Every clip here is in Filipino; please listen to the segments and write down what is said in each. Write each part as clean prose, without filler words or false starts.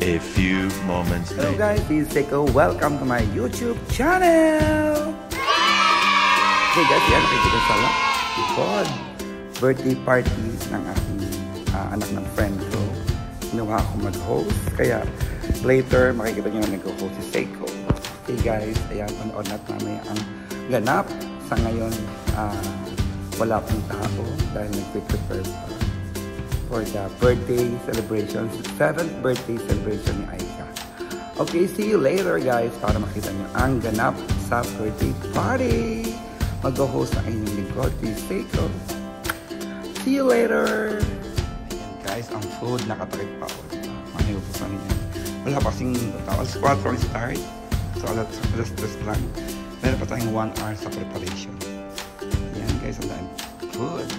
A few moments later. Hello guys, this is Seiko. Welcome to my YouTube channel! Hey guys, yan nakikita sa likod. Birthday party ng aking anak ng friend ko. Kinuha ako mag-host. Kaya later makikita nyo na nag-host si Seiko. Okay guys, ayan, panood natin mamaya ang ganap. Sa ngayon, wala pong tao dahil nag-prepare for the birthday celebration, 7th birthday celebration ni Aika. Okay, see you later guys para makita nyo ang ganap sa birthday party. Mag-host ang inyong lingkod, si Seiko. See you later! Ayan guys, ang food nakatakip pa ako. Maniupusan niya. Wala pa kasing alas 4 ang start. So alas 3 lang. Meron pa tayong 1 hour sa preparation. Ayan guys, ang daming food.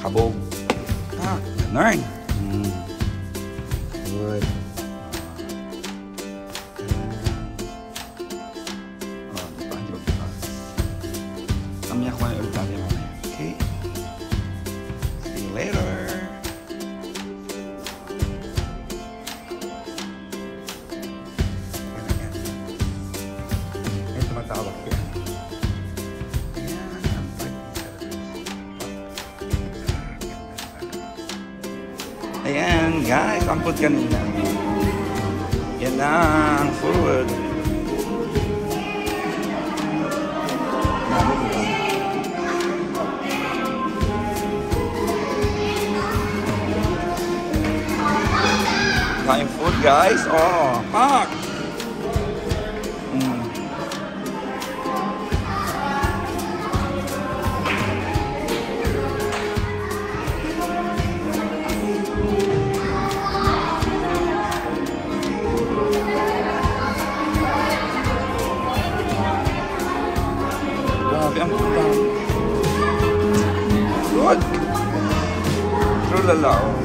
Kabog. Ganun. Good. Diba? Hindi magbukas. Mamaya ko na ulit natin mamaya. Okay? See you later. Ayan, tumatawag yan. Ayan guys, ang food kanina. Yan na ang food. Kain food guys. Oh, hak. Good. Through the love.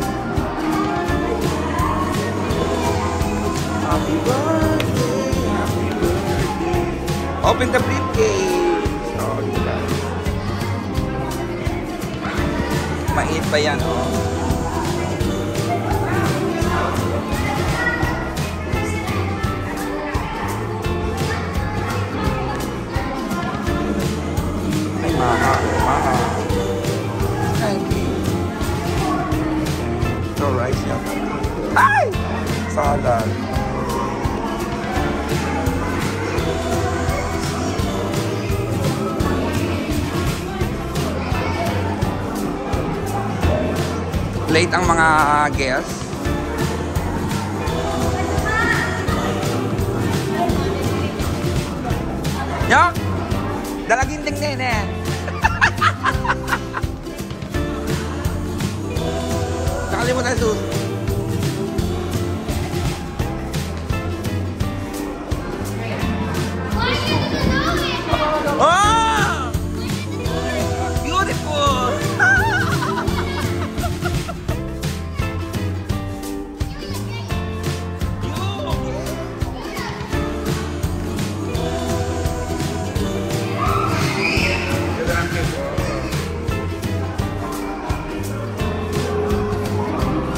Happy birthday. Happy birthday. Open the briefcase. Oh, guys. Mait pa yan, oh. Ito rice yan. Ay! Salad. Late ang mga guests. Yok! Dalaginting din eh. Nakalimutan yung sus. Oh! Beautiful!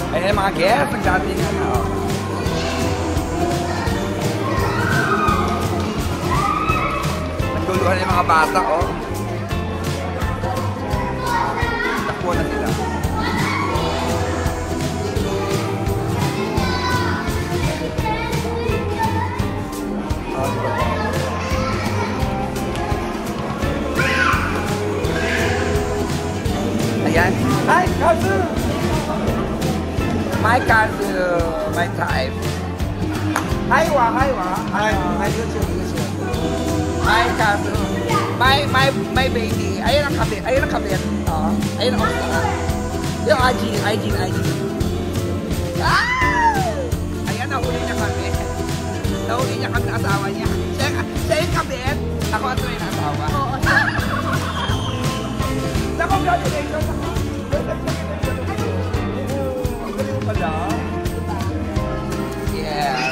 Ayan mga guests, nagdating ano. Nagtuluhan yung mga bata, oh. Takbo na sila. Ayan. Hi, Kazu! My cousin, my type. Hi, my YouTube. My cousin, my baby. Ayun ang kabit. Ayun ang kabit. Ayun ang kabit. Yung IG. Ah! Ayan, nahuli niya kami. Nahuli niya kami ng asawa niya. Siya yung kabit. Ako at yung asawa. Oo. Congratulations ako. Yeah.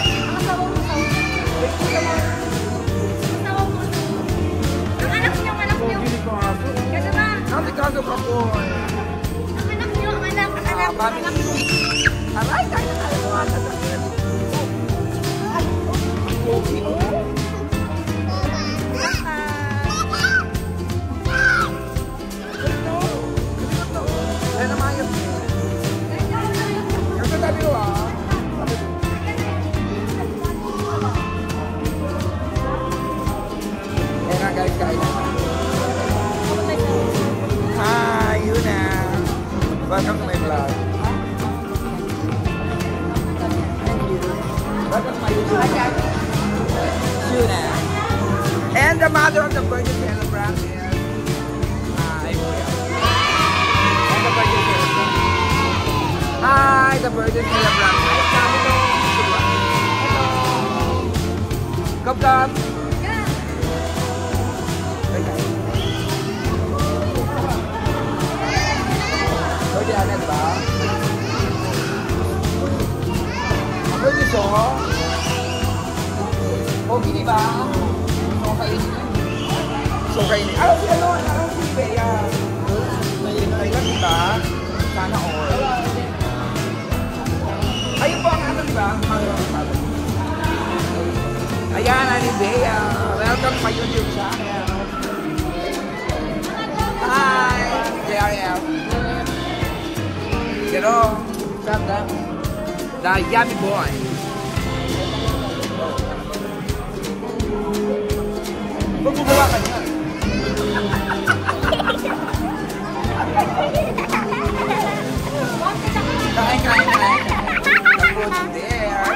Ang anak niyo. Kasi ba? Kasi kaso ka po. Ang anak niyo, ang anak. Aray, kaya na tayo mga sasakyan. Okay, oh. Ayan naman yun. Kasi sabi ko Ayan na guys, kain na. Hi, Yuna. Welcome to my vlog. Welcome to my YouTube. Yuna. And the mother of the birthday celebrant is April. And the birthday celebrant. Hi, the birthday celebrant. Hi, Camilo. Hello. Come, come. Birthday Ana, diba? Birthday so? Okay, diba? So kayo nila. So kayo nila. Ano si ano? Ano si Bea? Ayun, diba? Sana all. Ayun po ang ano, diba? Ayan, Ani Bea. Welcome to my YouTube channel. Hi! JRL. Pero, the yummy boy. Magbubuwa ka niya. Kain. The food's there.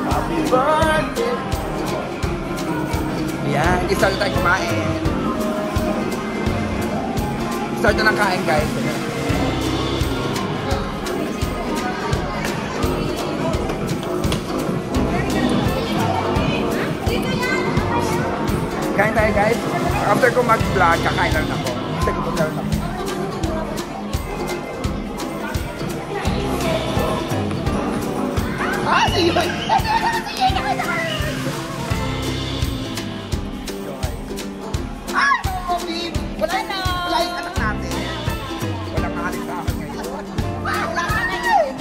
Happy birthday! Ayan, start na tayo kumain. Start na ng kain, guys. Kain tayo, guys. After ko mag-vlog, kakain na rin ako. Kasi ko na rin ako. Sige ba? Wala na! Wala yung anak natin. Walang mahaling sa akin ngayon. Wala ka na yun!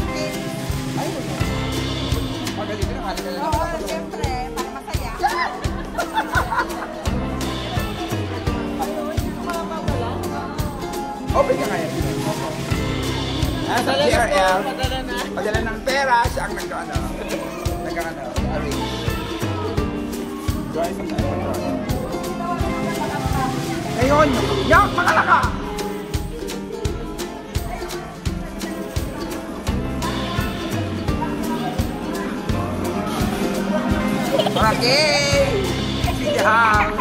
Ay, wala. Magaling na, haling ka na. Oo, siyempre. Para masaya. Open ka kaya. Sa JRL, padala ng pera, siya ang nag-arrange. Drive ang tayo. Ngayon, yak, makalaka! Okay! See the house!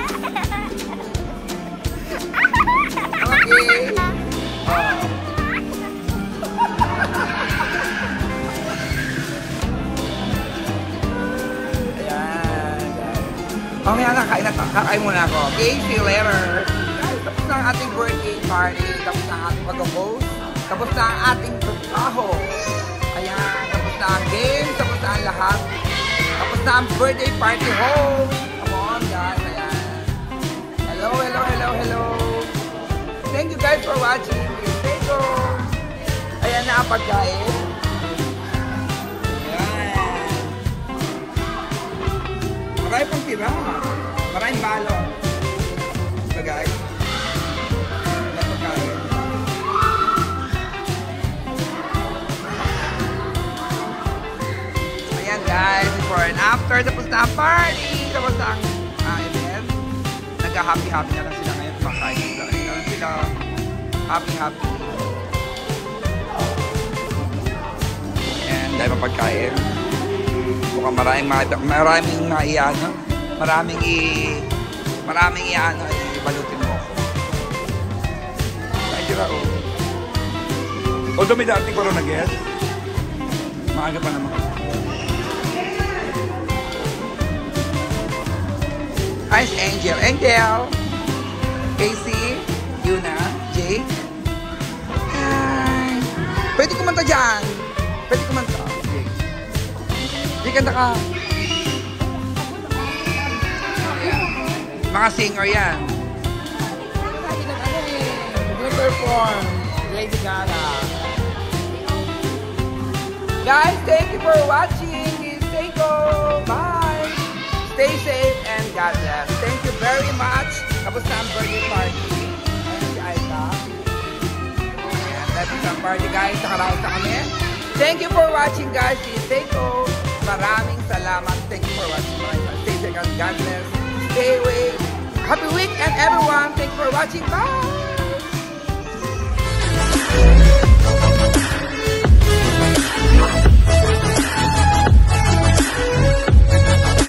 Okay! Okay, kakain muna ako. Okay, see you later. Tapos na ang ating birthday party. Tapos na ang ating pag-host. Tapos na ang ating trabaho. Ayan, tapos na ang game. Tapos na ang lahat. Tapos na ang birthday party home. Come on, guys. Ayan. Hello. Thank you guys for watching. Thank you. Ayan na ang pagkain. Marami pang tira. Maraming balon. So guys. Napagkain. Ayan guys. Before and after. Tapos na ang party. Tapos na ang event. Nagka-happy-happy na lang sila ngayon. Pakain sila. Ayan sila. Happy-happy. Ayan. Dahil mapagkain. Mukhang maraming maiano. Maraming iano. Ibalutin mo ako. Kaya o. Although may dating parang nag-guess. Maaga pa naman. Hi, Angel. Casey. Yuna. Jake. Hi. Pwede kumanta dyan. Pwede kumanta. Jake. Jake, kanta ka. Yeah. Mga singer yan. Perform Lady Gaga. Guys, thank you for watching. This is Seiko. Bye. Stay safe and God bless. Thank you very much. Tapos na ang birthday party. Ayan si Aika. Ayan, tapos ang party guys. Nakaraos na kami. Thank you for watching guys. This is Seiko. Maraming salamat. Thank you for watching. Stay safe and God bless. Stay away. Happy weekend everyone. Thank you for watching. Bye.